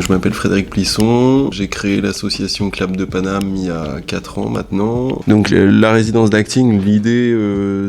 Je m'appelle Frédéric Plisson, j'ai créé l'association Clap de Paname il y a 4 ans maintenant. Donc la résidence d'acting, l'idée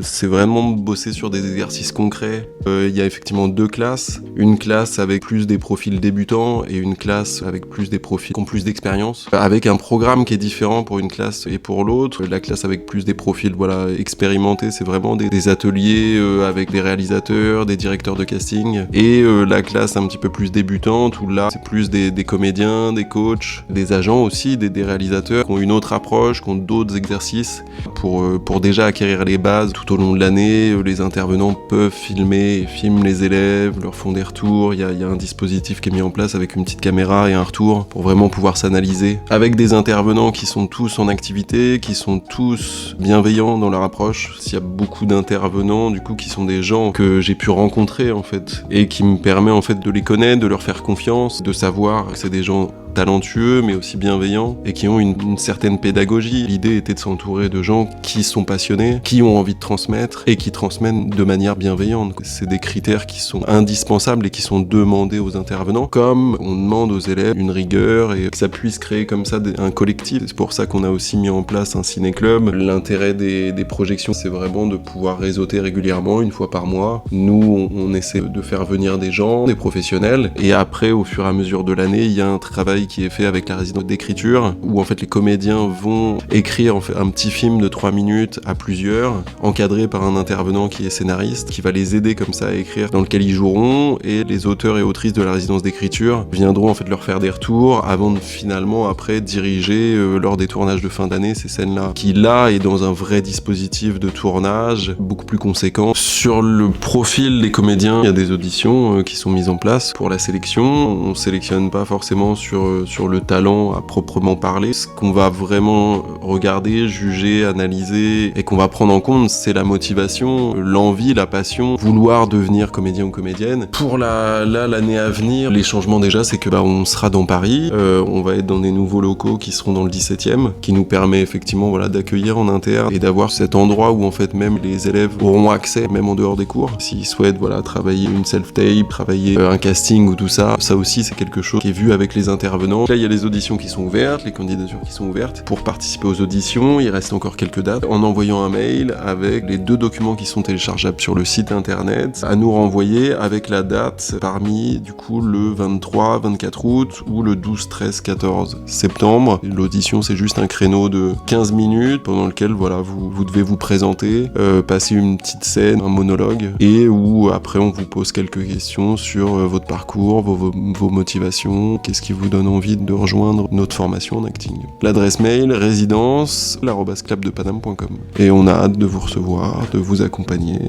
c'est vraiment de bosser sur des exercices concrets. Il y a effectivement 2 classes, une classe avec plus des profils débutants et une classe avec plus des profils qui ont plus d'expérience, avec un programme qui est différent pour une classe et pour l'autre. La classe avec plus des profils expérimentés, c'est vraiment des ateliers avec des réalisateurs, des directeurs de casting, et la classe un petit peu plus débutante où là c'est plus des comédiens, des coachs, des agents aussi, des réalisateurs qui ont une autre approche, qui ont d'autres exercices pour déjà acquérir les bases. Tout au long de l'année, les intervenants peuvent filmer et filment les élèves, leur font des retours. Il y a un dispositif qui est mis en place avec une petite caméra et un retour pour vraiment pouvoir s'analyser. Avec des intervenants qui sont tous en activité, qui sont tous bienveillants dans leur approche. S'il y a beaucoup d'intervenants, du coup, qui sont des gens que j'ai pu rencontrer en fait et qui me permet en fait de les connaître, de leur faire confiance, de savoir que c'est des gens talentueux mais aussi bienveillants et qui ont une certaine pédagogie. L'idée était de s'entourer de gens qui sont passionnés, qui ont envie de transmettre et qui transmettent de manière bienveillante. C'est des critères qui sont indispensables et qui sont demandés aux intervenants, comme on demande aux élèves une rigueur et que ça puisse créer comme ça un collectif. C'est pour ça qu'on a aussi mis en place un ciné-club. L'intérêt des projections, c'est vraiment de pouvoir réseauter régulièrement, une fois par mois. Nous, on essaie de faire venir des gens, des professionnels, et après, au fur et à mesure de l'année, il y a un travail qui est fait avec la résidence d'écriture, où en fait les comédiens vont écrire en fait un petit film de 3 minutes à plusieurs, encadré par un intervenant qui est scénariste, qui va les aider comme ça à écrire, dans lequel ils joueront, et les auteurs et autrices de la résidence d'écriture viendront en fait leur faire des retours avant de finalement après diriger lors des tournages de fin d'année ces scènes-là, qui là est dans un vrai dispositif de tournage beaucoup plus conséquent. Sur le profil des comédiens, il y a des auditions qui sont mises en place pour la sélection. On sélectionne pas forcément sur le talent à proprement parler. Ce qu'on va vraiment regarder, juger, analyser et qu'on va prendre en compte, c'est la motivation, l'envie, la passion, vouloir devenir comédien ou comédienne. Pour l'année à venir, les changements déjà, c'est que on sera dans Paris, on va être dans des nouveaux locaux qui seront dans le 17e, qui nous permet effectivement d'accueillir en interne et d'avoir cet endroit où en fait même les élèves auront accès, même en dehors des cours, s'ils souhaitent travailler une self-tape, travailler un casting ou tout ça. Ça aussi c'est quelque chose qui est vu avec les intervenants. Là il y a les auditions qui sont ouvertes, les candidatures qui sont ouvertes. Pour participer aux auditions, il reste encore quelques dates. En envoyant un mail avec les 2 documents qui sont téléchargeables sur le site internet, à nous renvoyer avec la date parmi du coup le 23, 24 août ou le 12, 13, 14 septembre. L'audition c'est juste un créneau de 15 minutes pendant lequel vous devez vous présenter, passer une petite scène, un monologue, et où après on vous pose quelques questions sur votre parcours, vos motivations, qu'est-ce qui vous donne envie de rejoindre notre formation en acting. L'adresse mail résidence@clapdepaname.com. Et on a hâte de vous recevoir, de vous accompagner.